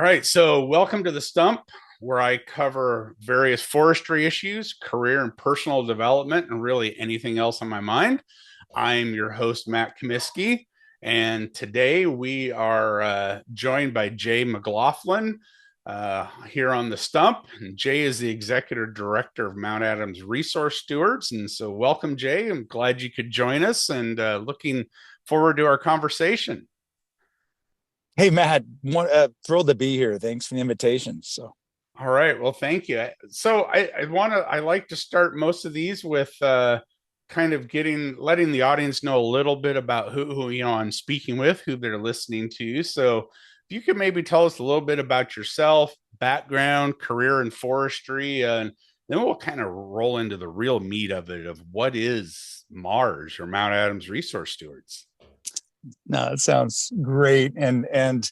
right. So, welcome to the Stump, where I cover various forestry issues, career and personal development, and really anything else on my mind. I'm your host, Matt Comiskey. And today we are joined by Jay McLaughlin here on the Stump. And Jay is the executive director of Mount Adams Resource Stewards. And so, welcome, Jay. I'm glad you could join us and looking forward to our conversation. Hey Matt, thrilled to be here. Thanks for the invitation. All right. Well, thank you. So I like to start most of these with kind of letting the audience know a little bit about who I'm speaking with, who they're listening to. So if you could maybe tell us a little bit about yourself, background, career in forestry, and then we'll kind of roll into the real meat of it of what is Mars or Mount Adams Resource Stewards. no, it sounds great, and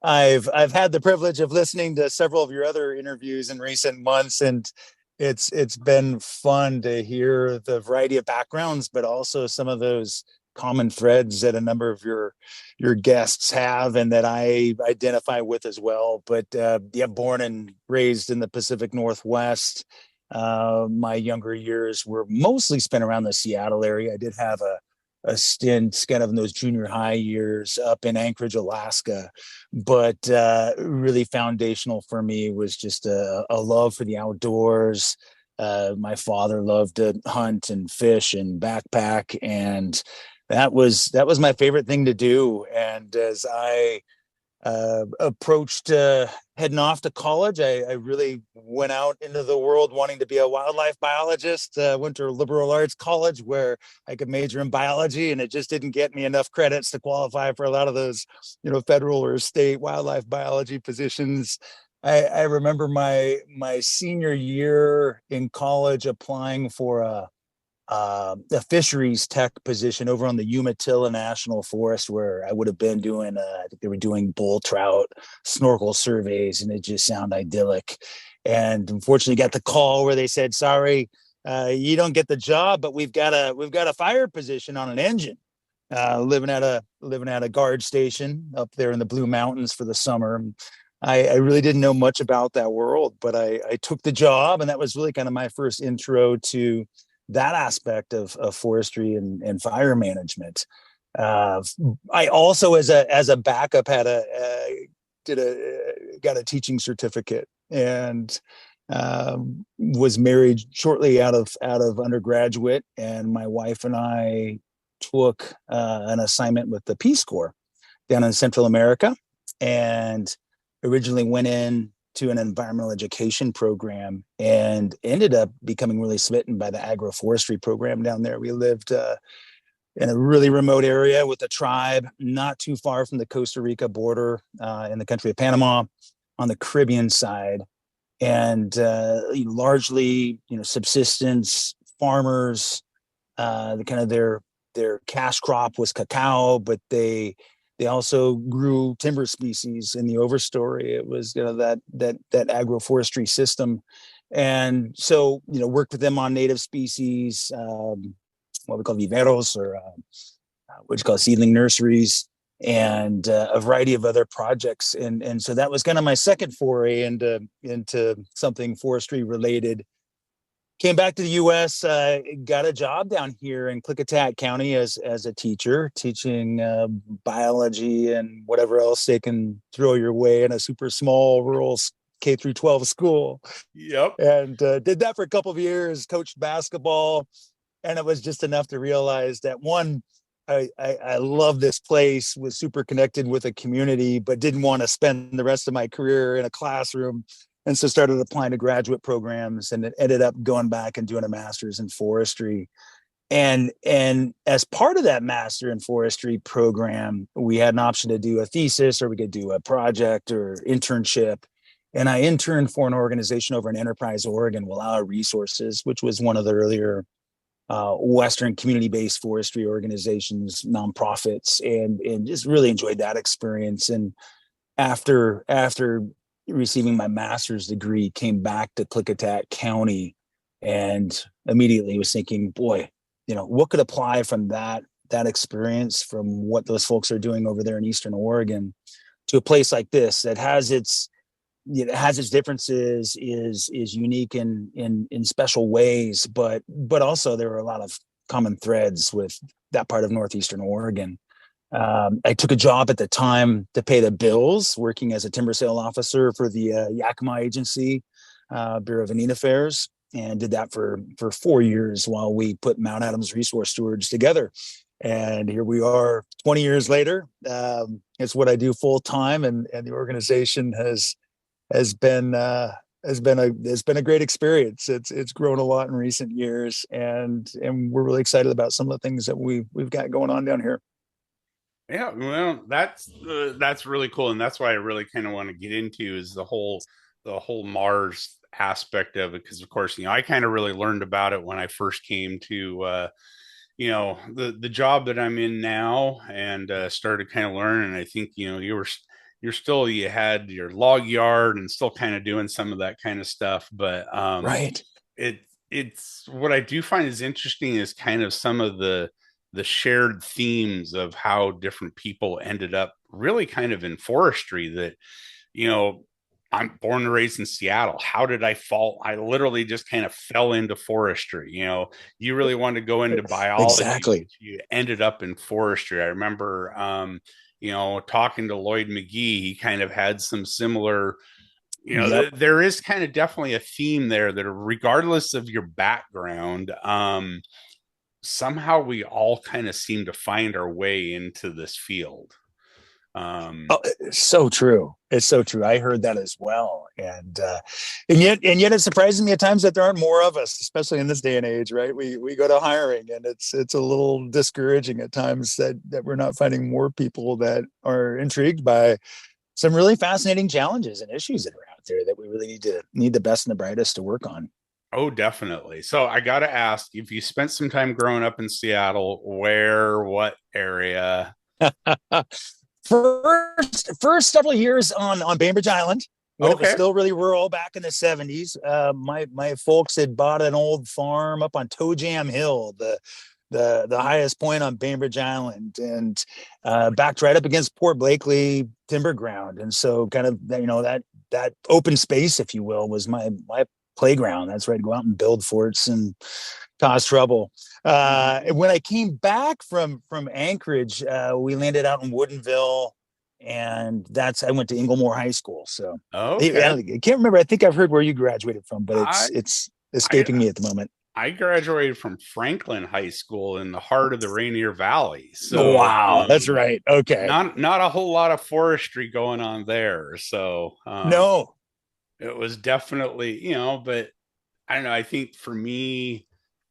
I've had the privilege of listening to several of your other interviews in recent months, and it's been fun to hear the variety of backgrounds, but also some of those common threads that a number of your guests have, and that I identify with as well. But yeah, born and raised in the Pacific Northwest. My younger years were mostly spent around the Seattle area. I did have a stint kind of in those junior high years up in Anchorage, Alaska. But really foundational for me was just a love for the outdoors. My father loved to hunt and fish and backpack, and that was my favorite thing to do. And as I approached heading off to college, I really went out into the world wanting to be a wildlife biologist. Went to a liberal arts college where I could major in biology, and it just didn't get me enough credits to qualify for a lot of those, federal or state wildlife biology positions. I remember my senior year in college applying for a fisheries tech position over on the Umatilla National Forest, where I would have been doing, I think they were doing bull trout snorkel surveys, and it just sounded idyllic. And unfortunately, got the call where they said, "Sorry, you don't get the job, but we've got a fire position on an engine." Living at a guard station up there in the Blue Mountains for the summer. I really didn't know much about that world, but I took the job, and that was really kind of my first intro to that aspect of forestry and fire management. Uh, I also, as a backup, had got a teaching certificate, and was married shortly out of undergraduate, and my wife and I took an assignment with the Peace Corps down in Central America, and originally went in to an environmental education program and ended up becoming really smitten by the agroforestry program down there. We lived in a really remote area with a tribe not too far from the Costa Rica border, in the country of Panama on the Caribbean side. And largely, subsistence farmers. The kind of their cash crop was cacao, but they also grew timber species in the overstory. It was that agroforestry system, and so worked with them on native species, what we call viveros, or what you call seedling nurseries, and a variety of other projects. And so that was kind of my second foray into something forestry related. Came back to the U.S., got a job down here in Klickitat County as a teacher, teaching biology and whatever else they can throw your way in a super small rural K through 12 school. Yep. And did that for a couple of years, coached basketball, and it was just enough to realize that, one, I love this place, was super connected with a community, but didn't want to spend the rest of my career in a classroom. And so started applying to graduate programs, and it ended up going back and doing a master's in forestry. And as part of that master in forestry program, we had an option to do a thesis, or we could do a project or internship. And I interned for an organization over in Enterprise, Oregon, Wallowa Resources, which was one of the earlier Western community-based forestry organizations, nonprofits, and just really enjoyed that experience. And after receiving my master's degree, came back to Klickitat County, and immediately was thinking, boy, what could apply from that experience, from what those folks are doing over there in Eastern Oregon, to a place like this that has its it has its differences, is unique in special ways, but also there are a lot of common threads with that part of northeastern Oregon. I took a job at the time to pay the bills, working as a timber sale officer for the Yakima Agency, Bureau of Indian Affairs, and did that for 4 years while we put Mount Adams Resource Stewards together. And here we are 20 years later. It's what I do full time, and the organization has been has been a great experience. It's grown a lot in recent years, and we're really excited about some of the things that we've got going on down here. Yeah, well, that's really cool, and that's why I really kind of want to get into is the whole Mars aspect of it, because of course, I kind of really learned about it when I first came to the job that I'm in now, and started kind of learning. I think you had your log yard and still kind of doing some of that kind of stuff, but Right. it it's what I do find is interesting is kind of some of the shared themes of how different people ended up really kind of in forestry. That you know I'm born and raised in Seattle. How did I fall? I literally just kind of fell into forestry. You really wanted to go into biology, but Exactly. you ended up in forestry. I remember talking to Lloyd McGee. He kind of had some similar, Yep. there is kind of definitely a theme there that regardless of your background, somehow we all kind of seem to find our way into this field. Um, Oh, it's so true. It's so true. I heard that as well, and yet it surprises me at times that there aren't more of us, especially in this day and age. Right? We go to hiring, and it's a little discouraging at times that we're not finding more people that are intrigued by some really fascinating challenges and issues that are out there that we really need the best and the brightest to work on. oh, definitely. So I got to ask, if you spent some time growing up in Seattle, what area? First several years on Bainbridge Island when it was Okay. still really rural back in the 70s. My folks had bought an old farm up on Toe Jam Hill, the highest point on Bainbridge Island, and backed right up against Port Blakely timber ground. And so kind of that open space, if you will, was my playground. That's where I'd go out and build forts and cause trouble. When I came back from Anchorage, we landed out in Woodinville, and I went to Inglemore High School. So Okay. I can't remember. I think I've heard where you graduated from, but I it's I escaping me at the moment. I graduated from Franklin High School in the heart of the Rainier Valley. So Wow, that's right. Okay. not a whole lot of forestry going on there. So No. it was definitely, but I don't know. I think for me,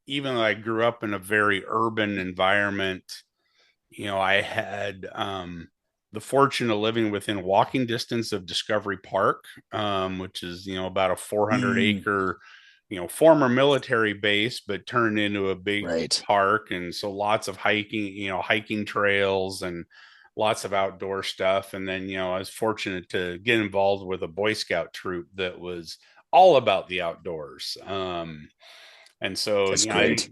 even though I grew up in a very urban environment, I had the fortune of living within walking distance of Discovery Park, which is, about a 400 Mm, acre, former military base, but turned into a big right. park. And so lots of hiking, hiking trails and lots of outdoor stuff. And then, I was fortunate to get involved with a Boy Scout troop that was all about the outdoors. And so, That's I great.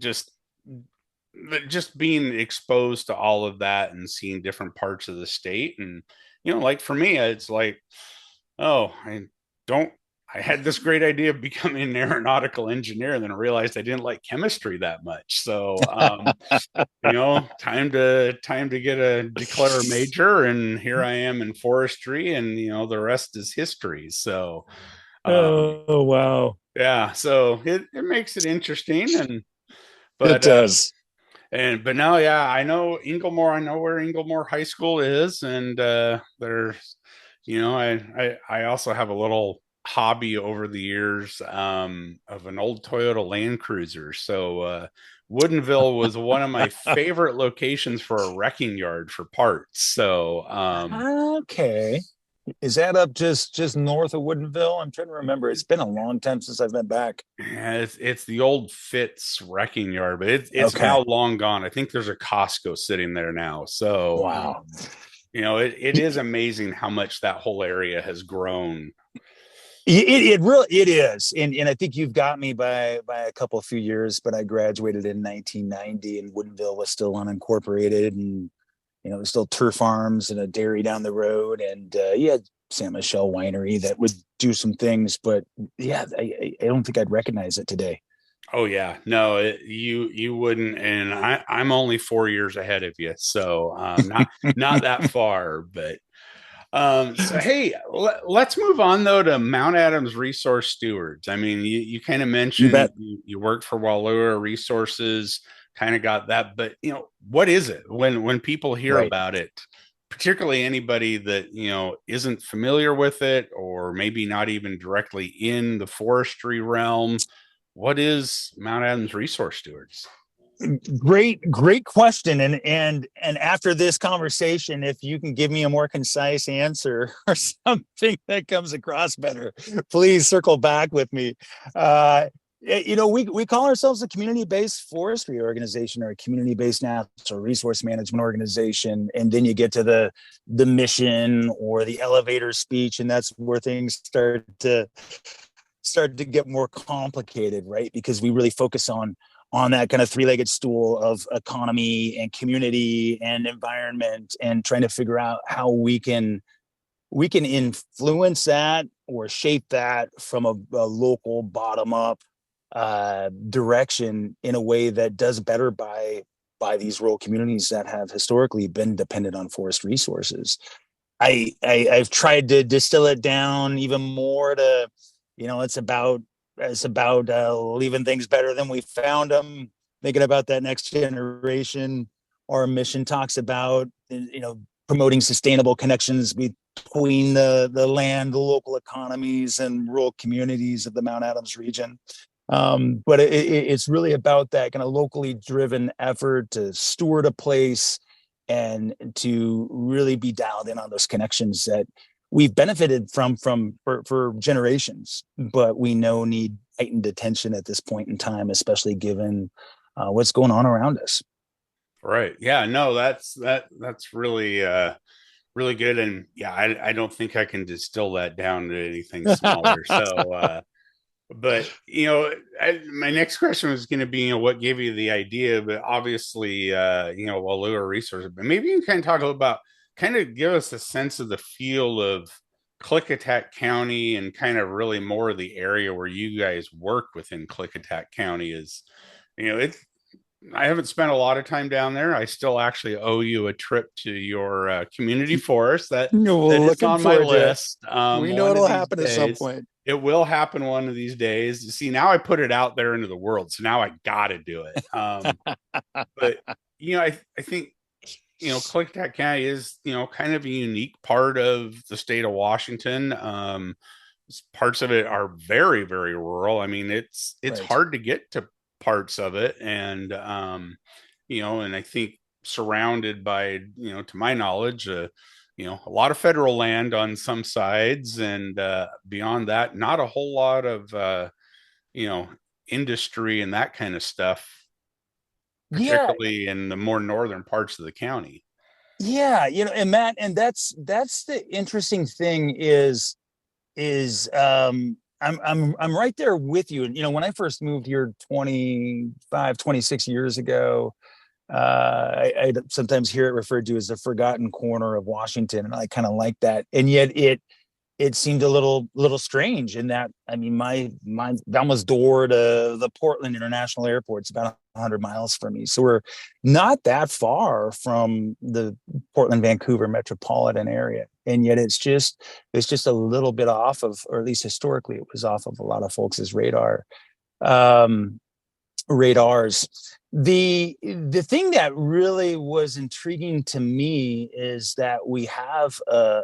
just being exposed to all of that and seeing different parts of the state. And like for me, it's like, oh, don't I had this great idea of becoming an aeronautical engineer, and then I realized I didn't like chemistry that much. So time to get a declare a major, and here I am in forestry, and the rest is history. So Oh, wow. yeah, so it makes it interesting. And It but does. but now, yeah, I know Inglemore. I know where Inglemore High School is, and there's, I also have a little hobby over the years, of an old Toyota Land Cruiser. So Woodinville was one of my favorite locations for a wrecking yard for parts. So Okay. Is that up just north of Woodinville? I'm trying to remember. It's been a long time since I've been back. yeah, it's the old Fitz wrecking yard, but it's Okay. now long gone. I think there's a Costco sitting there now. So Wow. it is amazing how much that whole area has grown. It really it is, and I think you've got me by a couple of few years. But I graduated in 1990, and Woodinville was still unincorporated, and it was still turf farms and a dairy down the road, and Saint Michelle Winery that would do some things, but yeah, I don't think I'd recognize it today. Oh yeah, no, you wouldn't, and I'm only 4 years ahead of you, so not that far. But so hey, let's move on though to Mount Adams Resource Stewards. I mean, you kind of You mentioned bet. you worked for Walua Resources, kind of got that, but what is it when people hear Right. about it? Particularly anybody that isn't familiar with it, or maybe not even directly in the forestry realm. What is Mount Adams Resource Stewards? Great question. And after this conversation, if you can give me a more concise answer or something that comes across better, please circle back with me. We call ourselves a community-based forestry organization or a community-based natural resource management organization, and then you get to the mission or the elevator speech, and that's where things start to get more complicated, right? Because we really focus on that kind of three-legged stool of economy and community and environment, and trying to figure out how we can influence that or shape that from a local bottom up direction in a way that does better by these rural communities that have historically been dependent on forest resources. I've tried to distill it down even more to, it's about leaving things better than we found them, thinking about that next generation. Our mission talks about, promoting sustainable connections between the land, the local economies, and rural communities of the Mount Adams region. But it's really about that kind of locally driven effort to steward a place and to really be dialed in on those connections that we've benefited for generations, but we know need heightened attention at this point in time, especially given what's going on around us. Right. Yeah, no, that's really really good. And yeah, I don't think I can distill that down to anything smaller. So but my next question was going to be, what gave you the idea? But obviously, Walua Resources. But maybe you can kind of talk a little about, kind of give us a sense of the feel of Klickitat County, and kind of really more of the area where you guys work within Klickitat County. Is it's I haven't spent a lot of time down there. I still actually owe you a trip to your community forest. That is Looking on my forward to it. list. We know One of it'll these happen at some days, point. it will happen. One of these days. See, now I put it out there into the world, so now I got to do it. But I think Klickitat County is kind of a unique part of the state of Washington. Parts of it are very, very rural. I mean, it's Right. hard to get to parts of it, and and I think surrounded by, to my knowledge, a lot of federal land on some sides, and beyond that, not a whole lot of you know industry and that kind of stuff, Yeah, particularly in the more northern parts of the county. yeah, and Matt, and that's the interesting thing is I'm right there with you. And when I first moved here 25, 26 years ago, I sometimes hear it referred to as the forgotten corner of Washington, and I kind of like that. And yet it seemed a little strange in that, I mean, my almost door to the Portland International Airport, it's about 100 miles from me, so we're not that far from the Portland Vancouver metropolitan area, and yet it's just a little bit off of, or at least historically it was off of a lot of folks' um radars. The thing that really was intriguing to me is that we have a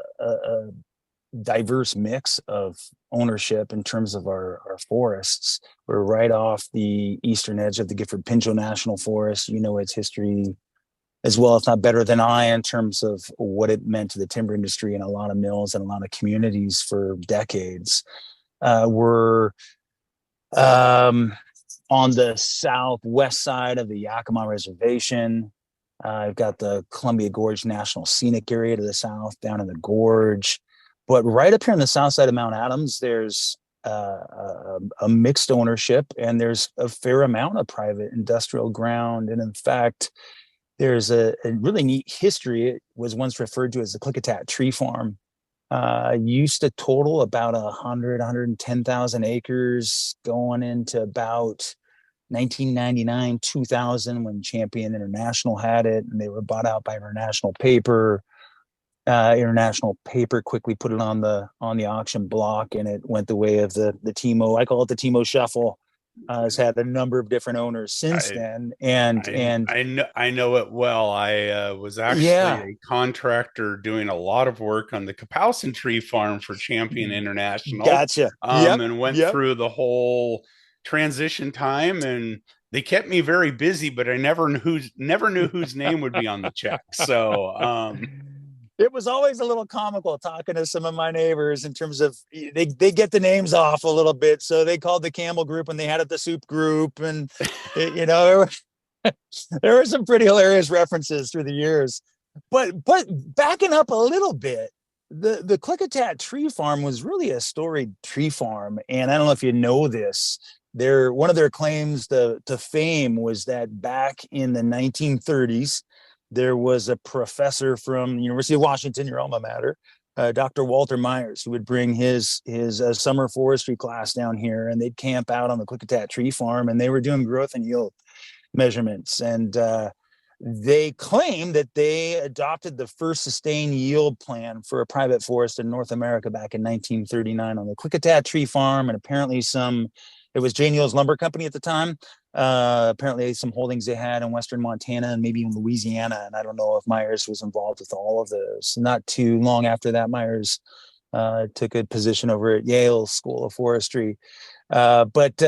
diverse mix of ownership in terms of our forests. We're right off the eastern edge of the Gifford Pinchot National Forest. Its history as well, if not better than I, in terms of what it meant to the timber industry and a lot of mills and a lot of communities for decades. We're on the southwest side of the Yakima Reservation. I've got the Columbia Gorge National Scenic Area to the south, down in the gorge. But right up here on the south side of Mount Adams, there's a mixed ownership, and there's a fair amount of private industrial ground. And in fact, there's a really neat history. It was once referred to as the Klickitat Tree Farm. Used to total about 110,000 acres going into about 1999, 2000 when Champion International had it, and they were bought out by International Paper. International Paper quickly put it on the auction block, and it went the way of the TMO. I call it the TMO shuffle. Has had a number of different owners since I then, and I know it well. I was actually yeah, a contractor doing a lot of work on the Kapowsin Tree Farm for Champion International, gotcha. Yep, and went yep. through the whole transition time, and they kept me very busy, but I never knew whose name would be on the check. So, It was always a little comical talking to some of my neighbors in terms of they get the names off a little bit. So they called the Campbell group and they had it the soup group. And, you know, there were some pretty hilarious references through the years. But backing up a little bit, the Klickitat Tree Farm was really a storied tree farm. And I don't know if you know this. One of their claims to fame was that back in the 1930s, there was a professor from the University of Washington, your alma mater, Dr. Walter Myers, who would bring his summer forestry class down here, and they'd camp out on the Klickitat Tree Farm, and they were doing growth and yield measurements. And they claim that they adopted the first sustained yield plan for a private forest in North America back in 1939 on the Klickitat Tree Farm, and apparently it was J. Neal's Lumber Company at the time. Apparently some holdings they had in Western Montana and maybe in Louisiana. And I don't know if Myers was involved with all of those. Not too long after that, Myers took a position over at Yale School of Forestry. But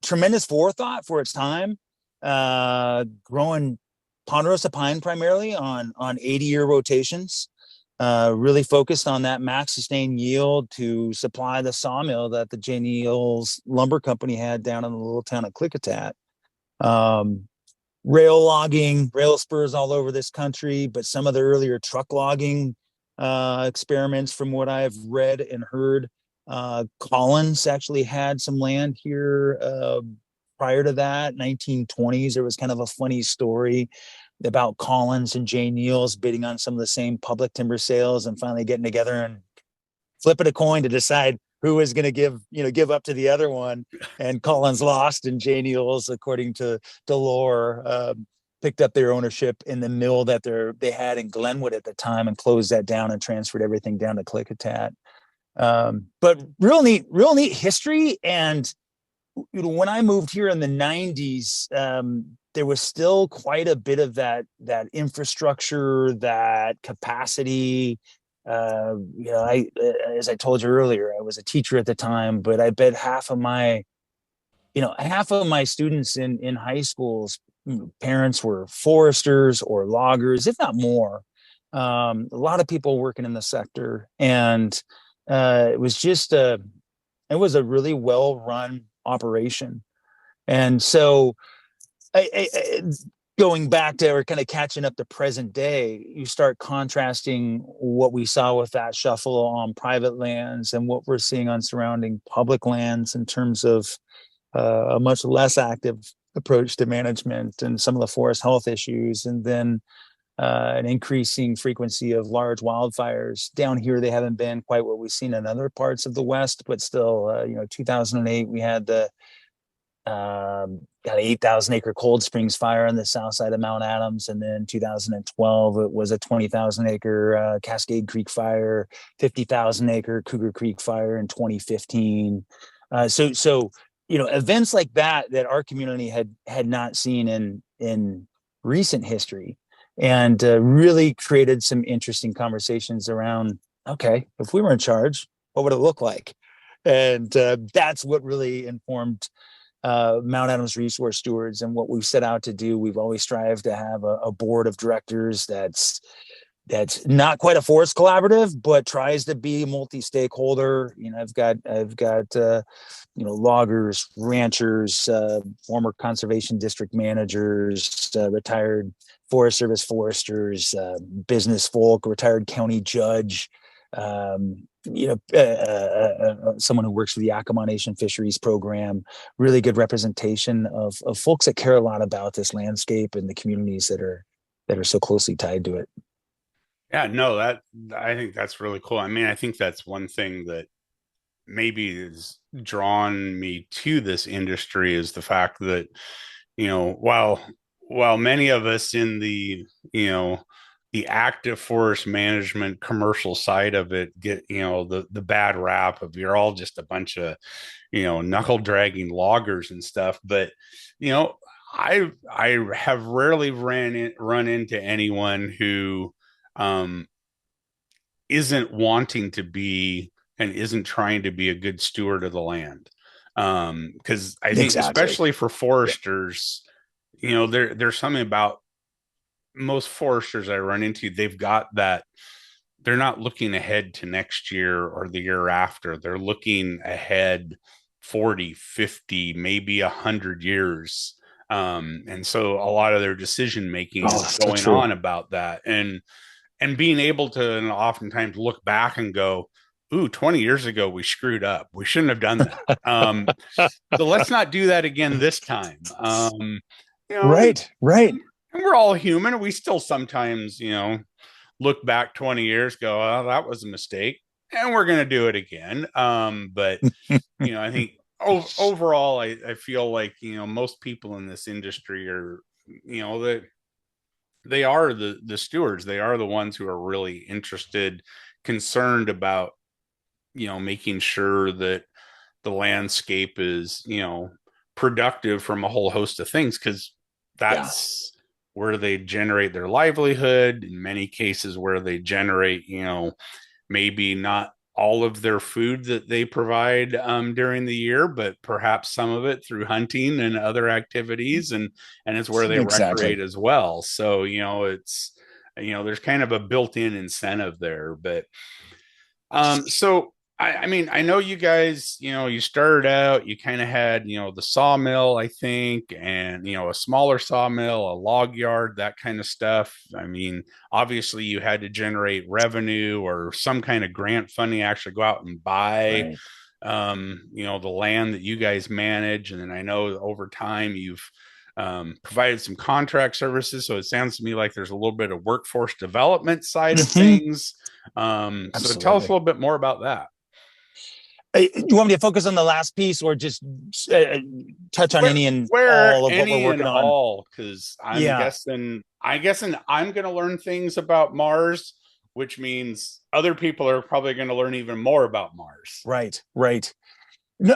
tremendous forethought for its time, growing ponderosa pine primarily on 80-year rotations, really focused on that max sustained yield to supply the sawmill that the J. Neal's Lumber Company had down in the little town of Klickitat. Rail logging, rail spurs all over this country, but some of the earlier truck logging experiments, from what I've read and heard, Collins actually had some land here prior to that, 1920s. There was kind of a funny story about Collins and J. Neal's bidding on some of the same public timber sales and finally getting together and flipping a coin to decide who was going to give up to the other one. And Collins lost, and J. Neal's, according to lore, picked up their ownership in the mill that they had in Glenwood at the time and closed that down and transferred everything down to Klickitat. But real neat history. And when I moved here in the 90s, there was still quite a bit of that infrastructure, that capacity. As I told you earlier, I was a teacher at the time, but I bet half of my students in high schools, parents were foresters or loggers, if not more. A lot of people working in the sector, and it was a really well run operation. And so going back to, or kind of catching up to present day, you start contrasting what we saw with that shuffle on private lands and what we're seeing on surrounding public lands in terms of a much less active approach to management and some of the forest health issues, and then an increasing frequency of large wildfires. Down here, they haven't been quite what we've seen in other parts of the West, but still, 2008, we had the got an 8,000 acre Cold Springs fire on the south side of Mount Adams. And then 2012, it was a 20,000 acre Cascade Creek fire, 50,000 acre Cougar Creek fire in 2015. So events like that our community had not seen in recent history, and really created some interesting conversations around, okay, if we were in charge, what would it look like? And that's what really informed Mount Adams Resource Stewards and what we've set out to do. We've always strived to have a board of directors that's not quite a forest collaborative, but tries to be multi-stakeholder. I've got loggers, ranchers, former conservation district managers, retired Forest Service foresters, business folk, retired county judge, someone who works for the Yakima Nation Fisheries Program. Really good representation of folks that care a lot about this landscape and the communities that are so closely tied to it. Yeah, no, that I think that's really cool. I mean, I think that's one thing that maybe has drawn me to this industry is the fact that, while many of us in the, the active forest management commercial side of it get, the bad rap of you're all just a bunch of, knuckle dragging loggers and stuff. But, you know, I have rarely run into anyone who um isn't wanting to be and isn't trying to be a good steward of the land. Because I think Exactly. especially for foresters, there's something about most foresters I run into, they've got that they're not looking ahead to next year or the year after. They're looking ahead 40, 50, maybe 100 years. And so a lot of their decision making Oh, is so going true. on about that. And being able to and oftentimes look back and go, ooh, 20 years ago, we screwed up. We shouldn't have done that. So let's not do that again this time. You know, and, Right, right. and we're all human. We still sometimes, look back 20 years, go, oh, that was a mistake. And we're going to do it again. But, I think overall, I feel like, most people in this industry are, that they are the stewards. They are the ones who are really interested, concerned about, making sure that the landscape is, productive from a whole host of things, because Yeah, that's where they generate their livelihood, in many cases where they generate, maybe not all of their food that they provide during the year, but perhaps some of it through hunting and other activities, and it's where they exactly. recreate as well. So it's there's kind of a built-in incentive there. But so I mean, I know you guys, you started out, you kind of had, the sawmill, I think, and, a smaller sawmill, a log yard, that kind of stuff. I mean, obviously you had to generate revenue or some kind of grant funding, actually go out and buy, Right. the land that you guys manage. And then I know over time you've provided some contract services. So it sounds to me like there's a little bit of workforce development side of Hmm. things. So tell us a Absolutely. little bit more about that. You want me to focus on the last piece or just uh, touch on Where, any and where all of what we're any and working on? all, because Yeah, I'm guessing I'm going to learn things about Mars, which means other people are probably going to learn even more about Mars. right, right. No,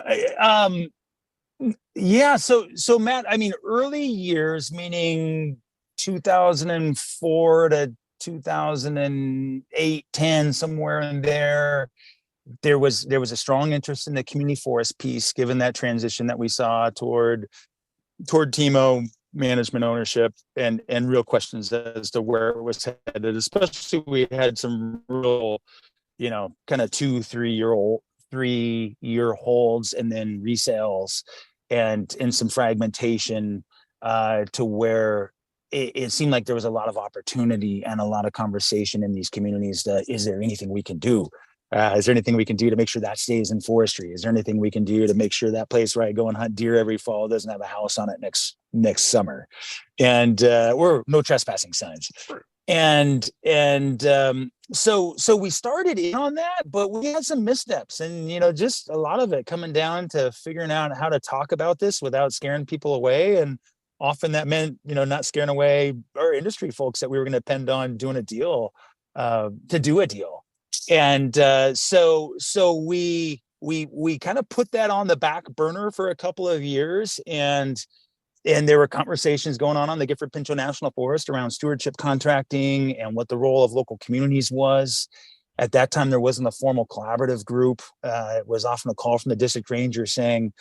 yeah. So Matt, I mean, early years, meaning 2004 to 2008, 10, somewhere in there. There was a strong interest in the community forest piece, given that transition that we saw toward TMO management ownership and real questions as to where it was headed. Especially we had some real, kind of 3 year holds and then resales and in some fragmentation to where it seemed like there was a lot of opportunity and a lot of conversation in these communities. Is there anything we can do? Is there anything we can do to make sure that stays in forestry? Is there anything we can do to make sure that place where I go and hunt deer every fall doesn't have a house on it next summer? And or no trespassing signs. And so we started in on that, but we had some missteps, and just a lot of it coming down to figuring out how to talk about this without scaring people away. And often that meant not scaring away our industry folks that we were going to depend on doing a deal to do a deal. And so we kind of put that on the back burner for a couple of years. And there were conversations going on the Gifford Pinchot National Forest around stewardship contracting and what the role of local communities was. At that time, there wasn't a formal collaborative group. It was often a call from the district ranger saying,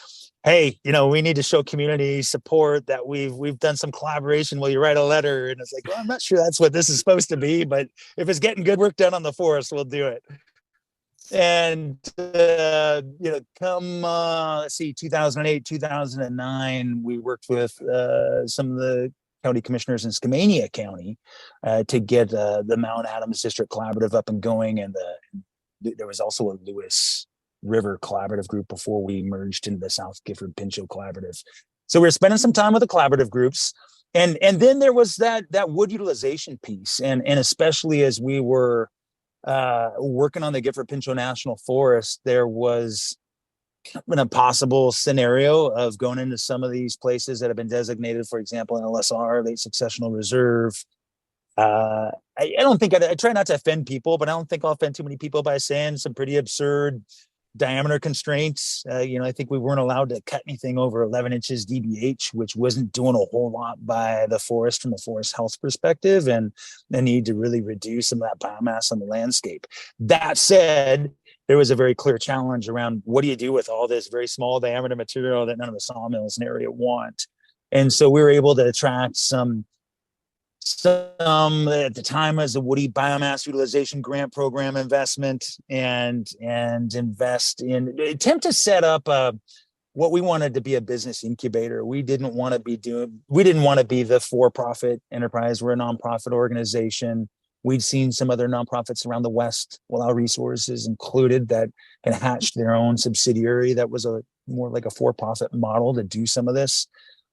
"Hey, we need to show community support that we've done some collaboration. Will you write a letter?" And it's like, well, I'm not sure that's what this is supposed to be, but if it's getting good work done on the forest, we'll do it. And come let's see, 2008, 2009, we worked with some of the county commissioners in Skamania County to get the Mount Adams District Collaborative up and going, and there was also a Lewis River Collaborative group before we merged into the South Gifford Pinchot Collaborative. So we were spending some time with the collaborative groups, and then there was that wood utilization piece, and especially as we were working on the Gifford Pinchot National Forest, there was an impossible scenario of going into some of these places that have been designated, for example, an LSR, late successional reserve. I don't think I try not to offend people, but I don't think I'll offend too many people by saying some pretty absurd diameter constraints. I think we weren't allowed to cut anything over 11 inches DBH, which wasn't doing a whole lot by the forest from a forest health perspective, and the need to really reduce some of that biomass on the landscape. That said, there was a very clear challenge around what do you do with all this very small diameter material that none of the sawmills in the area want. And so we were able to attract some at the time as a woody biomass utilization grant program investment, and invest in attempt to set up what we wanted to be a business incubator. We didn't want to be the for-profit enterprise. We're a nonprofit organization. We'd seen some other nonprofits around the West, Well Resources included, that had hatched their own subsidiary that was a more like a for-profit model to do some of this.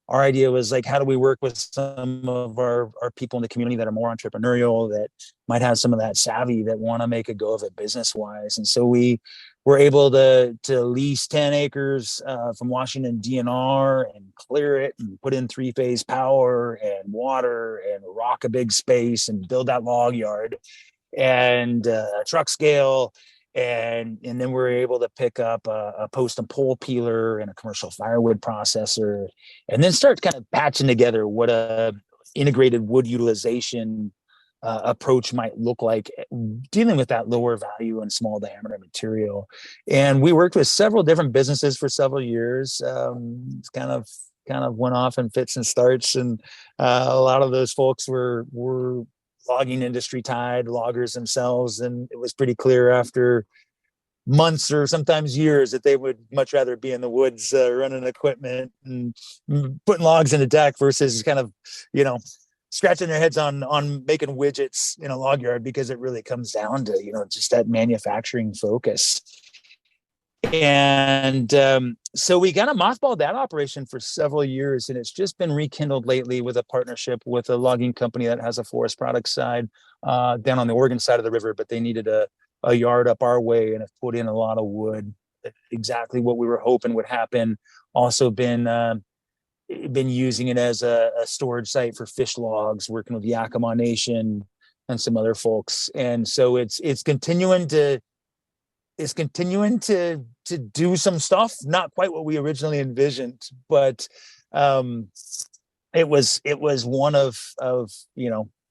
Our idea was like, how do we work with some of our people in the community that are more entrepreneurial, that might have some of that savvy, that want to make a go of it business wise. And so we were able to lease 10 acres from Washington DNR and clear it and put in 3-phase power and water and rock a big space and build that log yard and truck scale. And then we're able to pick up a post and pole peeler and a commercial firewood processor, and then start kind of patching together what a integrated wood utilization approach might look like, dealing with that lower value and small diameter material. And we worked with several different businesses for several years. It's kind of went off in fits and starts, and a lot of those folks were logging industry tied, loggers themselves, and it was pretty clear after months or sometimes years that they would much rather be in the woods running equipment and putting logs in a deck versus kind of scratching their heads on making widgets in a log yard, because it really comes down to just that manufacturing focus. And so we kind of mothballed that operation for several years, and it's just been rekindled lately with a partnership with a logging company that has a forest products side down on the Oregon side of the river, but they needed a yard up our way and have put in a lot of wood. Exactly what we were hoping would happen. Also been using it as a storage site for fish logs, working with the Yakima Nation and some other folks. And so it's continuing to do some stuff, not quite what we originally envisioned, but it was one of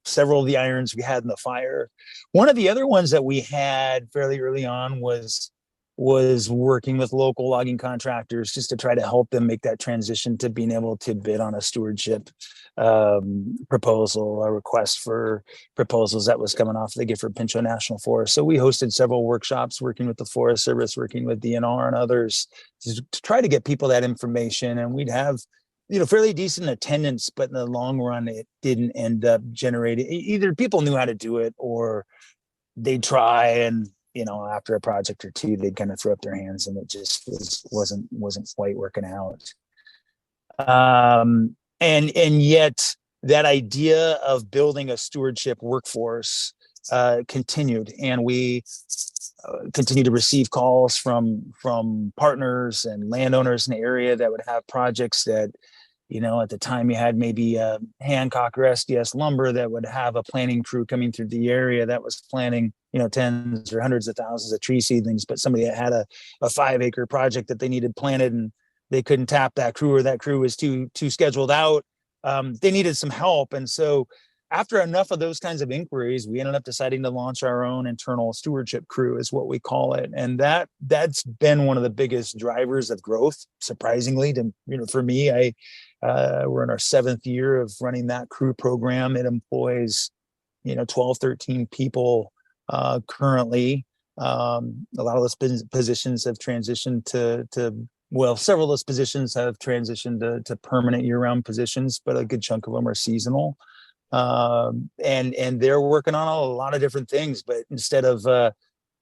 several of the irons we had in the fire. One of the other ones that we had fairly early on was working with local logging contractors just to try to help them make that transition to being able to bid on a stewardship proposal, a request for proposals that was coming off the Gifford Pinchot National Forest. So we hosted several workshops working with the Forest Service, working with DNR and others to try to get people that information. And we'd have fairly decent attendance, but in the long run, it didn't end up generating, either people knew how to do it or they'd try and after a project or two, they'd kind of throw up their hands, and it just wasn't quite working out. And yet that idea of building a stewardship workforce continued, and we continue to receive calls from partners and landowners in the area that would have projects that, at the time you had maybe Hancock or SDS Lumber that would have a planting crew coming through the area that was planting, tens or hundreds of thousands of tree seedlings, but somebody that had a 5-acre project that they needed planted and they couldn't tap that crew, or that crew was too scheduled out. They needed some help. And so after enough of those kinds of inquiries, we ended up deciding to launch our own internal stewardship crew, is what we call it. And that's been one of the biggest drivers of growth, surprisingly, for me. We're in our 7th year of running that crew program. It employs 12, 13 people currently. A lot of those positions have transitioned to several of those positions have transitioned to permanent year-round positions, but a good chunk of them are seasonal. And they're working on a lot of different things, but instead of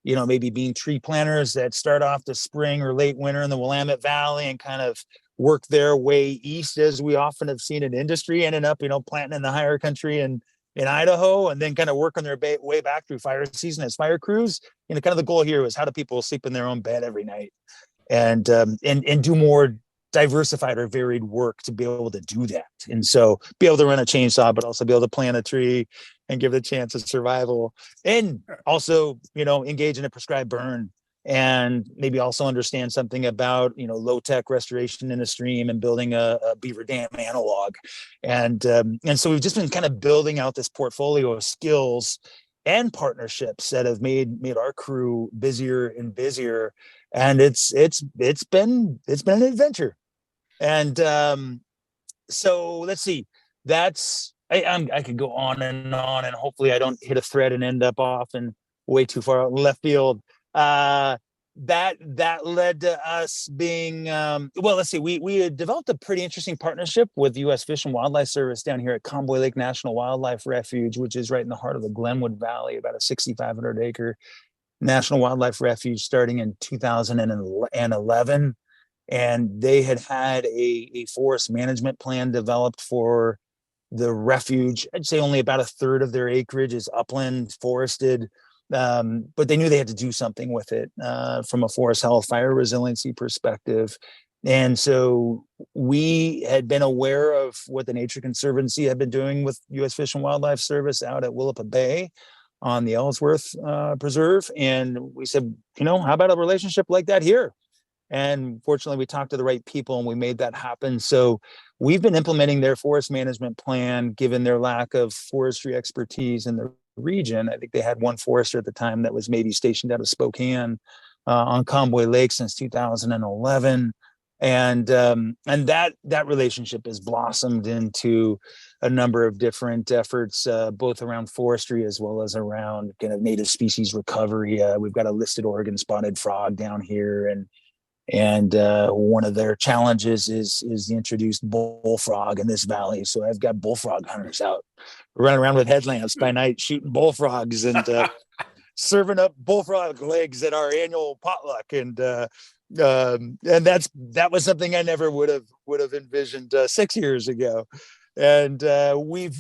maybe being tree planters that start off the spring or late winter in the Willamette Valley and kind of work their way east, as we often have seen in industry, ending up, planting in the higher country and in Idaho, and then kind of working their way back through fire season as fire crews. Kind of the goal here was, how do people sleep in their own bed every night, and do more diversified or varied work to be able to do that. And so be able to run a chainsaw, but also be able to plant a tree and give it a chance of survival. And also, engage in a prescribed burn, and maybe also understand something about, low tech restoration in a stream and building a beaver dam analog. And so we've just been kind of building out this portfolio of skills and partnerships that have made our crew busier and busier. And it's been an adventure. And so let's see. I could go on, and hopefully I don't hit a thread and end up off and way too far out in left field. That led to us being, well, let's see. We had developed a pretty interesting partnership with the U.S. Fish and Wildlife Service down here at Convoy Lake National Wildlife Refuge, which is right in the heart of the Glenwood Valley, about a 6,500 acre National Wildlife Refuge, starting in 2011. And they had a forest management plan developed for the refuge. I'd say only about a third of their acreage is upland, forested, but they knew they had to do something with it from a forest health, fire resiliency perspective. And so we had been aware of what the Nature Conservancy had been doing with U.S. Fish and Wildlife Service out at Willapa Bay on the Ellsworth Preserve. And we said, how about a relationship like that here? And fortunately, we talked to the right people and we made that happen. So we've been implementing their forest management plan, given their lack of forestry expertise in the region. I think they had one forester at the time that was maybe stationed out of Spokane on Convoy Lake since 2011. And that relationship has blossomed into a number of different efforts, both around forestry as well as around kind of native species recovery. We've got a listed Oregon spotted frog down here, and one of their challenges is the introduced bullfrog in this valley. So I've got bullfrog hunters out running around with headlamps by night shooting bullfrogs and serving up bullfrog legs at our annual potluck. And that was something I never would have envisioned 6 years ago. And we've,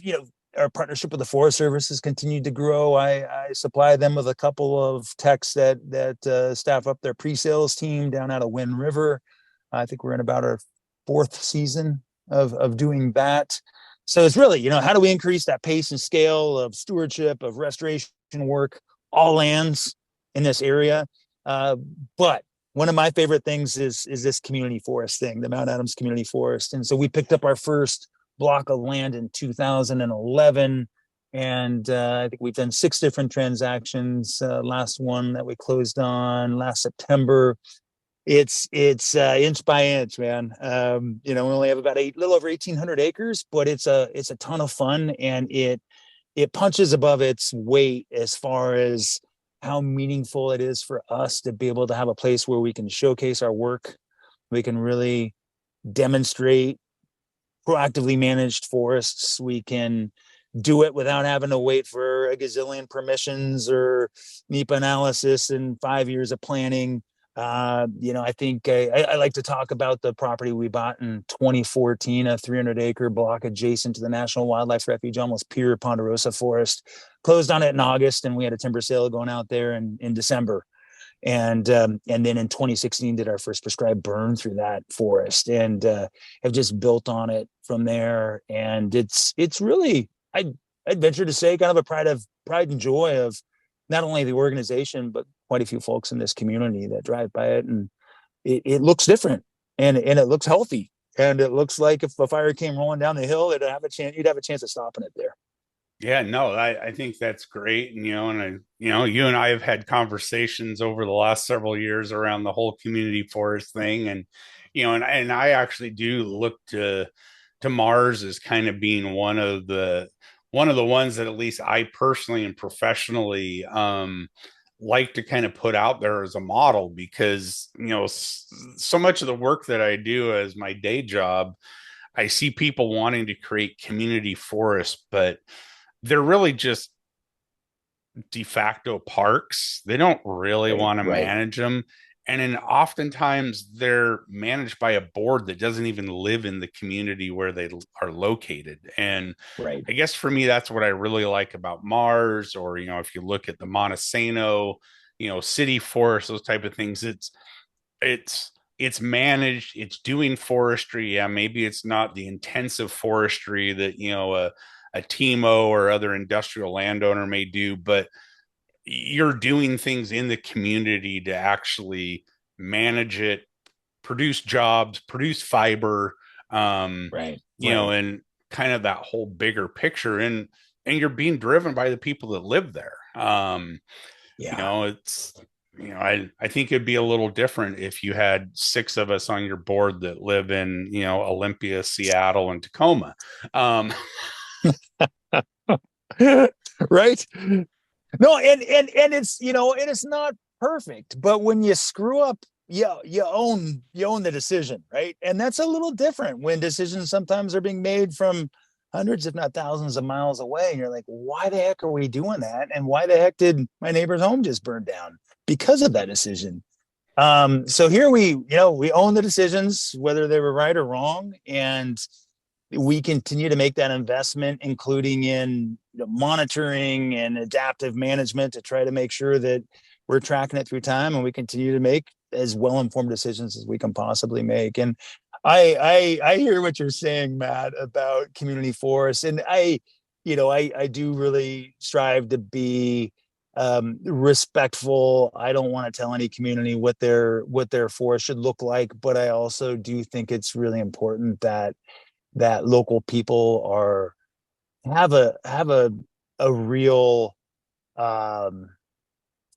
our partnership with the Forest Service has continued to grow. I supply them with a couple of techs that staff up their pre-sales team down out of Wind River. I think we're in about our fourth season of doing that. So it's really, how do we increase that pace and scale of stewardship, of restoration work, all lands in this area? But one of my favorite things is this community forest thing, the Mount Adams Community Forest. And so we picked up our first block of land in 2011, and I think we've done 6 different transactions. Last one that we closed on last September. It's inch by inch, man. We only have about little over 1,800 acres, but it's a ton of fun, and it punches above its weight as far as how meaningful it is for us to be able to have a place where we can showcase our work. We can really demonstrate proactively managed forests. We can do it without having to wait for a gazillion permissions or NEPA analysis and 5 years of planning. I think I like to talk about the property we bought in 2014, a 300-acre block adjacent to the National Wildlife Refuge, almost pure ponderosa forest. Closed on it in August, and we had a timber sale going out there in December. And then in 2016 did our first prescribed burn through that forest, and have just built on it from there. And it's really, I'd venture to say, kind of a pride and joy of not only the organization, but quite a few folks in this community that drive by it, and it looks different, and it looks healthy, and it looks like if a fire came rolling down the hill, you'd have a chance of stopping it there. Yeah, no, I think that's great. And, you and I have had conversations over the last several years around the whole community forest thing. And, and I actually do look to Mars as kind of being one of the ones that at least I personally and professionally like to kind of put out there as a model, because, so much of the work that I do as my day job, I see people wanting to create community forests, but they're really just de facto parks. They don't really want to Right. manage them. And then oftentimes they're managed by a board that doesn't even live in the community where they are located. And Right. I guess for me, that's what I really like about Mars, or, if you look at the Montesano, city forest, those type of things, it's it's managed, it's doing forestry. Yeah, maybe it's not the intensive forestry that, a TMO or other industrial landowner may do, but you're doing things in the community to actually manage it, produce jobs, produce fiber, um, Right. Right. and kind of that whole bigger picture. And you're being driven by the people that live there. Yeah. It's I think it'd be a little different if you had six of us on your board that live in, Olympia, Seattle, and Tacoma. Um, Right. No, and it's, and it's not perfect, but when you screw up, you own the decision, right? And that's a little different when decisions sometimes are being made from hundreds, if not thousands of miles away. And you're like, why the heck are we doing that? And why the heck did my neighbor's home just burn down because of that decision? So here we own the decisions, whether they were right or wrong. And we continue to make that investment, including in monitoring and adaptive management to try to make sure that we're tracking it through time, and we continue to make as well-informed decisions as we can possibly make. And I hear what you're saying, Matt, about community forests, and I do really strive to be respectful. I don't want to tell any community what their forest should look like, but I also do think it's really important that local people are have a real um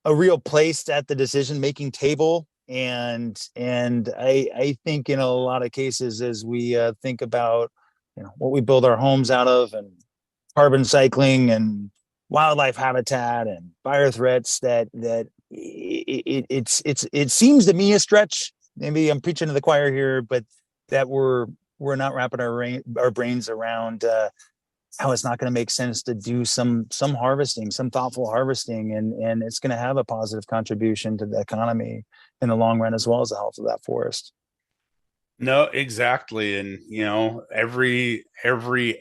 a real place at the decision making table. And I think in a lot of cases, as we think about what we build our homes out of, and carbon cycling and wildlife habitat and fire threats, that it seems to me a stretch. Maybe I'm preaching to the choir here, but that we're not wrapping our brains around how it's not going to make sense to do some harvesting, some thoughtful harvesting, and it's going to have a positive contribution to the economy in the long run, as well as the health of that forest. no, exactly. And, every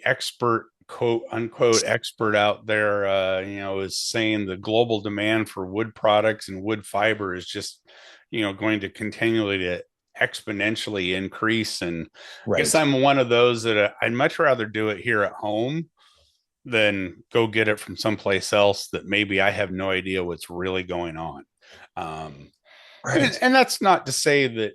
expert, quote unquote expert out there, is saying the global demand for wood products and wood fiber is just, going to continually to exponentially increase. And I guess Right. I'm one of those that I'd much rather do it here at home than go get it from someplace else that maybe I have no idea what's really going on. Um, and, Right. and that's not to say that,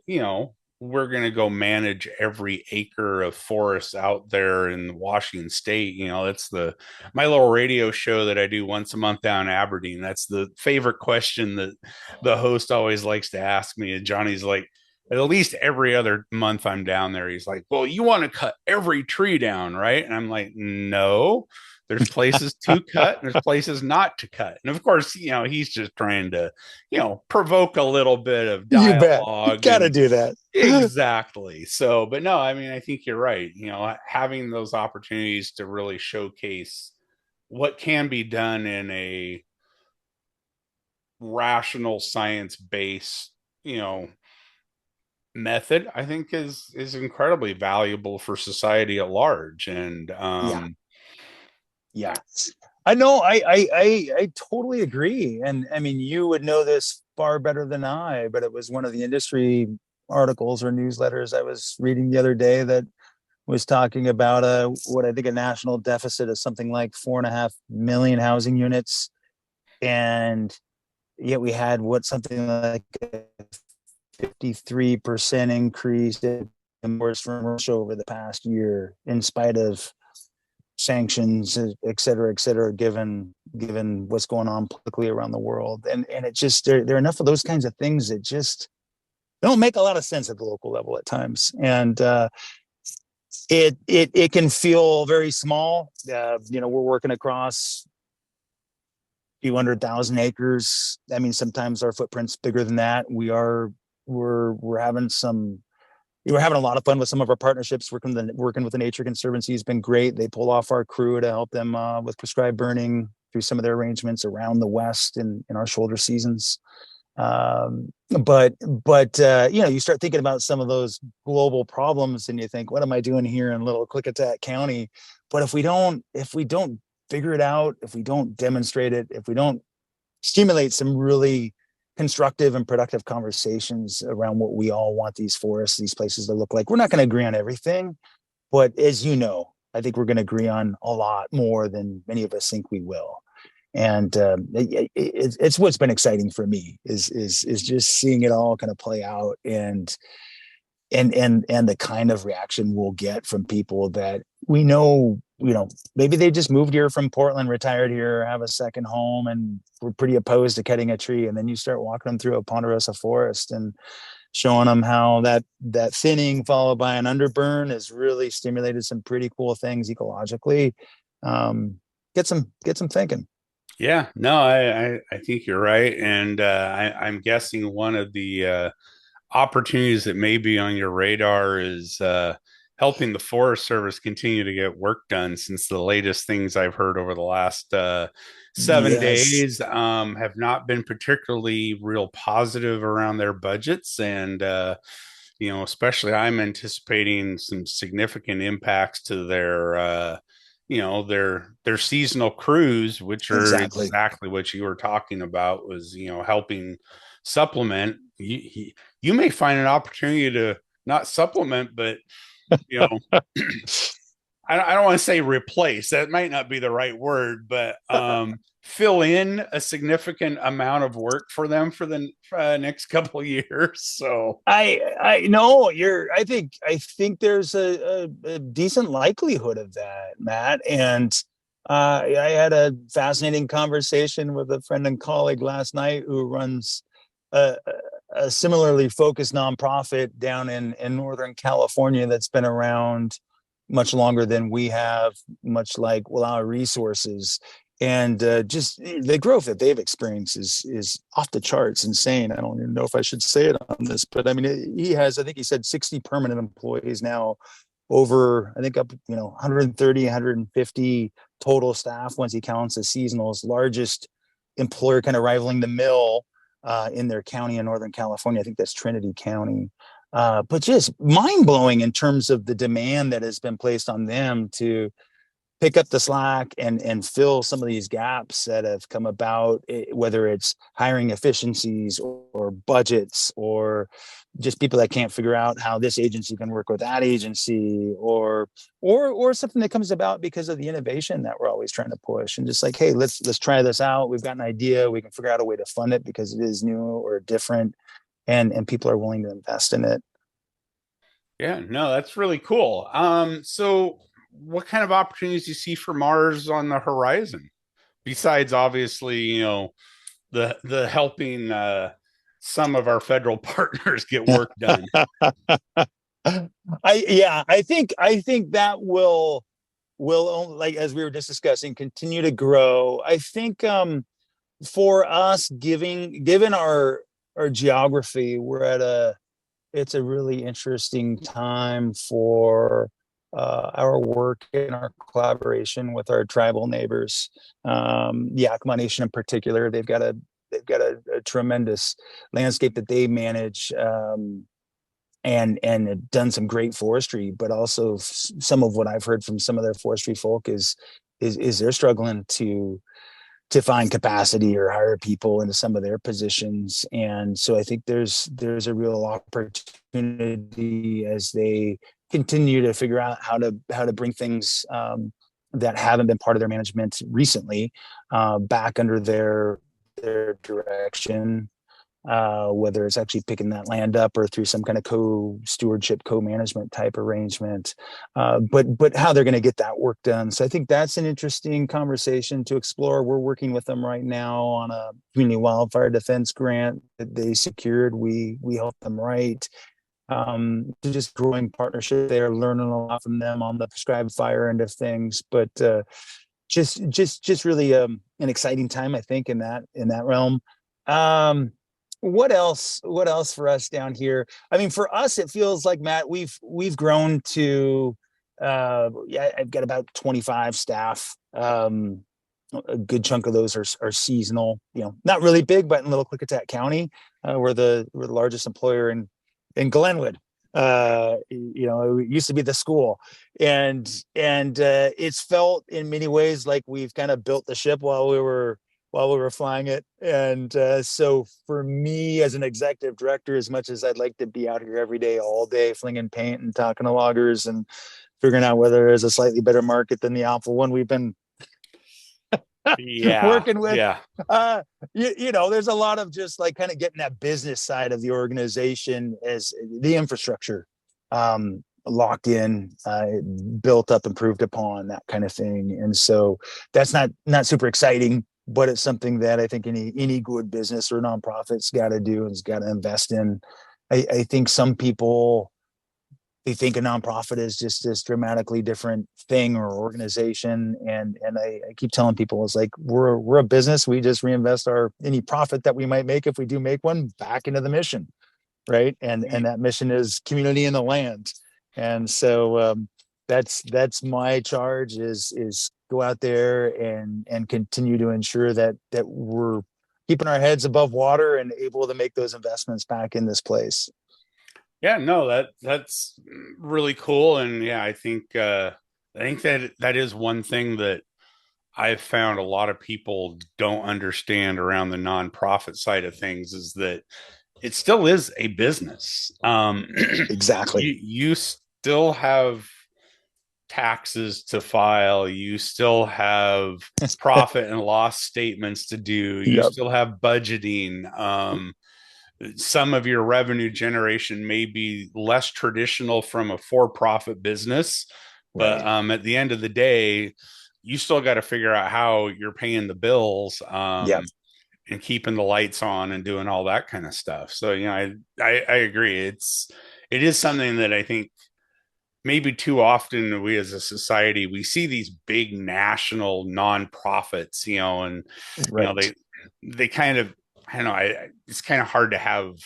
we're going to go manage every acre of forest out there in Washington state. That's my little radio show that I do once a month down in Aberdeen. That's the favorite question that the host always likes to ask me. And Johnny's like, at least every other month I'm down there, he's like, well, you want to cut every tree down, right? And I'm like, no, there's places to cut and there's places not to cut. And of course, he's just trying to, provoke a little bit of You bet. You dialogue. got to And do that. exactly. So, but no, I mean, I think you're right. Having those opportunities to really showcase what can be done in a rational science based, method, I think is incredibly valuable for society at large. And Yeah. Yeah. I know. I totally agree. And I mean, you would know this far better than I, but it was one of the industry articles or newsletters I was reading the other day that was talking about what I think a national deficit of something like 4.5 million housing units. And yet we had something like a 53% increase in imports from Russia over the past year, in spite of sanctions, et cetera, given what's going on politically around the world. And it just, there are enough of those kinds of things that just don't make a lot of sense at the local level at times. And it can feel very small. We're working across a few 100,000 acres. I mean, sometimes our footprint's bigger than that. We're having we're having a lot of fun with some of our partnerships. Working with the Nature Conservancy has been great. They pull off our crew to help them with prescribed burning through some of their arrangements around the West in our shoulder seasons. But you start thinking about some of those global problems, and you think, what am I doing here in little Klickitat County? But if we don't figure it out, if we don't demonstrate it, if we don't stimulate some really constructive and productive conversations around what we all want these forests, these places to look like, we're not going to agree on everything. But as you know, I think we're going to agree on a lot more than many of us think we will. And it's what's been exciting for me is just seeing it all kind of play out, and the kind of reaction we'll get from people that we know, maybe they just moved here from Portland, retired here, have a second home, and we're pretty opposed to cutting a tree. And then you start walking them through a ponderosa forest and showing them how that thinning followed by an underburn has really stimulated some pretty cool things ecologically. Get some thinking. Yeah, no, I think you're right. And I'm guessing one of the opportunities that may be on your radar is helping the Forest Service continue to get work done, since the latest things I've heard over the last 7 Yes, days have not been particularly real positive around their budgets. And, especially I'm anticipating some significant impacts to their seasonal crews, which are exactly. exactly what you were talking about, was helping supplement. You may find an opportunity to not supplement, but you know I don't want to say replace, that might not be the right word, but fill in a significant amount of work for them for the next couple of years. So I know I think there's a decent likelihood of that, Matt. And I had a fascinating conversation with a friend and colleague last night who runs a, a similarly focused nonprofit down in Northern California that's been around much longer than we have, much like our resources. And just the growth that they've experienced is off the charts, insane. I don't even know if I should say it on this, but I mean, I think he said 60 permanent employees now, over, I think, up, 130, 150 total staff once he counts the seasonals, largest employer, kind of rivaling the mill in their county in Northern California. I think that's Trinity County. But just mind blowing in terms of the demand that has been placed on them to pick up the slack and fill some of these gaps that have come about, whether it's hiring efficiencies or budgets, or just people that can't figure out how this agency can work with that agency, or something that comes about because of the innovation that we're always trying to push, and just like, hey, let's try this out. We've got an idea. We can figure out a way to fund it because it is new or different, and people are willing to invest in it. yeah, no, that's really cool. So what kind of opportunities do you see for Mars on the horizon, besides obviously, the helping some of our federal partners get work done? I think that will, like, as we were just discussing, continue to grow. I think for us, given our geography, we're at it's a really interesting time for our work and our collaboration with our tribal neighbors. The Yakama Nation in particular, they've got a tremendous landscape that they manage, and have done some great forestry. But also, some of what I've heard from some of their forestry folk is they're struggling to find capacity or hire people into some of their positions. And so I think there's a real opportunity as they continue to figure out how to bring things that haven't been part of their management recently back under their direction, whether it's actually picking that land up or through some kind of co-stewardship, co-management type arrangement, but how they're going to get that work done. So I think that's an interesting conversation to explore. We're working with them right now on a community wildfire defense grant that they secured. We helped them write, to just growing partnership there, learning a lot from them on the prescribed fire end of things. But just really an exciting time, I think, in that realm. Um, what else for us down here? I mean, for us, it feels like, Matt, we've grown to, yeah, I've got about 25 staff. A good chunk of those are seasonal, not really big, but in Little Klickitat County, we're the largest employer in Glenwood. It used to be the school, and it's felt in many ways like we've kind of built the ship while we were flying it. And so for me as an executive director, as much as I'd like to be out here every day, all day, flinging paint and talking to loggers and figuring out whether there's a slightly better market than the alpha one we've been Yeah, working with. yeah. There's a lot of just like kind of getting that business side of the organization as the infrastructure locked in, built up, improved upon, that kind of thing. And so that's not super exciting, but it's something that I think any good business or nonprofit's got to do and has got to invest in. I think some people, they think a nonprofit is just this dramatically different thing or organization. And I keep telling people, it's like, we're a business. We just reinvest any profit that we might make, if we do make one, back into the mission. Right. And that mission is community in the land. And so that's my charge is go out there and continue to ensure that we're keeping our heads above water and able to make those investments back in this place. Yeah, no, that's really cool. And yeah, I think that is one thing that I've found a lot of people don't understand around the nonprofit side of things, is that it still is a business. Exactly. You still have taxes to file, you still have profit and loss statements to do, you Yep. still have budgeting. Some of your revenue generation may be less traditional from a for-profit business, but Right. at the end of the day, you still got to figure out how you're paying the bills, Yep. and keeping the lights on and doing all that kind of stuff. So, I agree. It is something that I think maybe too often we as a society, we see these big national nonprofits, and Right. they kind of, I don't know, it's kind of hard to have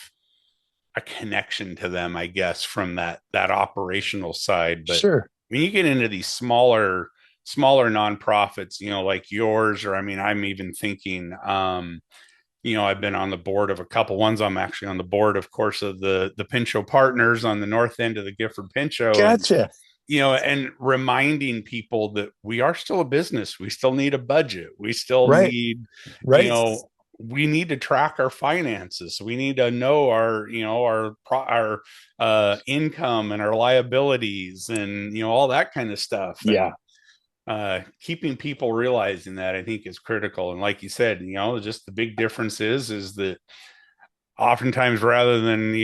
a connection to them, I guess, from that operational side. But Sure. when you get into these smaller nonprofits, like yours, or I mean, I'm even thinking, I've been on the board of a couple ones. I'm actually on the board, of course, of the Pincho Partners on the north end of the Gifford Pincho. And Gotcha. and reminding people that we are still a business. We still need a budget. We still Right. need, you Right. know, we need to track our finances. We need to know our income and our liabilities, and all that kind of stuff. Yeah. And keeping people realizing that, I think, is critical. And like you said, just the big difference is that oftentimes, rather than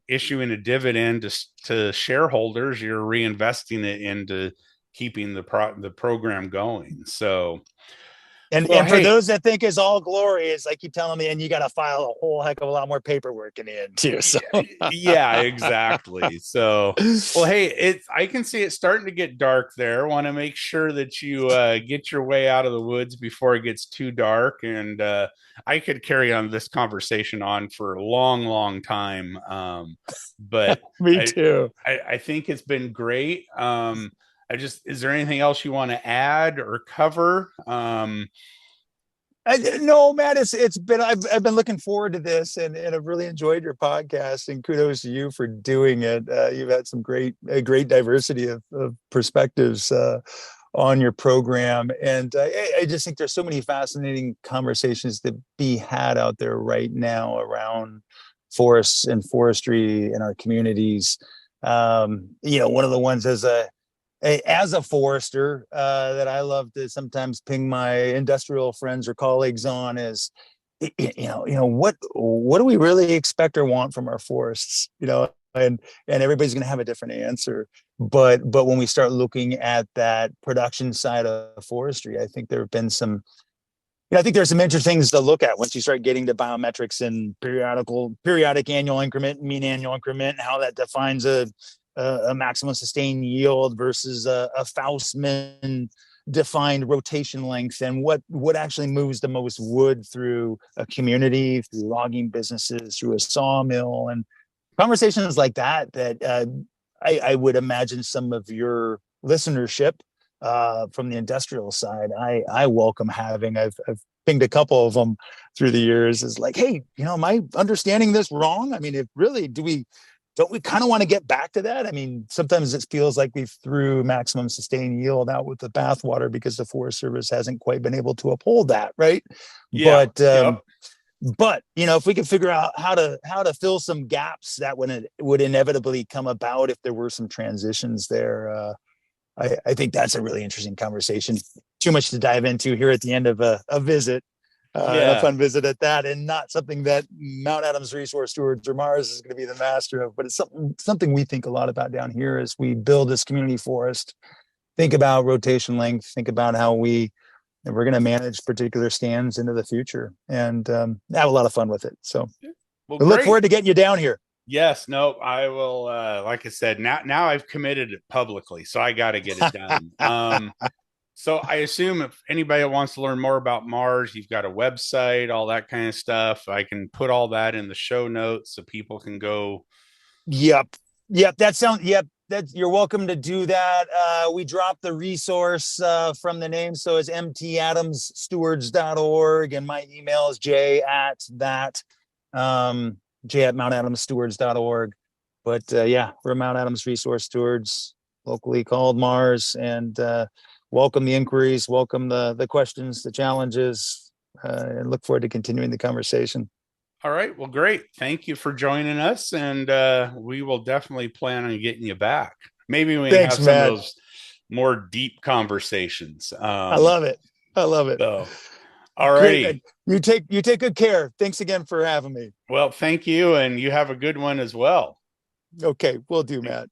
issuing a dividend to shareholders, you're reinvesting it into keeping the program going. So, well, And for hey, those that think is all glory, is like, keep telling me, and you got to file a whole heck of a lot more paperwork in the end too. So yeah, exactly. So, well, hey, I can see it starting to get dark there. Want to make sure that you get your way out of the woods before it gets too dark. And I could carry on this conversation on for a long, long time. But me I, too. I think it's been great. Is there anything else you want to add or cover? No, Matt, it's been I've been looking forward to this, and I've really enjoyed your podcast, and kudos to you for doing it. You've had some great diversity of perspectives on your program, and I just think there's so many fascinating conversations to be had out there right now around forests and forestry in our communities. One of the ones as a forester that I love to sometimes ping my industrial friends or colleagues on is, what do we really expect or want from our forests? And everybody's going to have a different answer. But when we start looking at that production side of forestry, I think there have been some. I think there's some interesting things to look at once you start getting to biometrics and periodic annual increment, mean annual increment, and how that defines a maximum sustained yield versus a Faustman defined rotation length, and what actually moves the most wood through a community, through logging businesses, through a sawmill, and conversations like that I would imagine some of your listenership from the industrial side, I welcome having. I've pinged a couple of them through the years. Is like, hey, am I understanding this wrong? I mean, if really, don't we kind of want to get back to that? I mean, sometimes it feels like we've threw maximum sustained yield out with the bathwater because the Forest Service hasn't quite been able to uphold that, right? Yeah. But Yep. if we could figure out how to fill some gaps that would inevitably come about if there were some transitions there, I think that's a really interesting conversation. Too much to dive into here at the end of a visit, and a Yeah. fun visit at that, and not something that Mount Adams Resource Stewards or Mars is going to be the master of, but it's something we think a lot about down here as we build this community forest. Think about rotation length. Think about how we're going to manage particular stands into the future, and have a lot of fun with it. So Well, we look great. forward to getting you down here. Yes, no, I will. Like I said, now I've committed it publicly, so I got to get it done. So I assume if anybody wants to learn more about Mars, you've got a website, all that kind of stuff. I can put all that in the show notes so people can go. Yep. Yep. Yep. You're welcome to do that. We dropped the resource from the name. So it's mtadamsstewards.org. And my email is j@mountatadamsstewards.org. But yeah, we're Mount Adams Resource Stewards, locally called Mars. And welcome the inquiries, welcome the questions, the challenges, and look forward to continuing the conversation. All right, well, great. Thank you for joining us, and we will definitely plan on getting you back. Maybe we can Thanks, have some of Matt. those more deep conversations. I love it. I love it. So, all Great. righty. You take good care. Thanks again for having me. Well, thank you, and you have a good one as well. Okay, will do, Matt.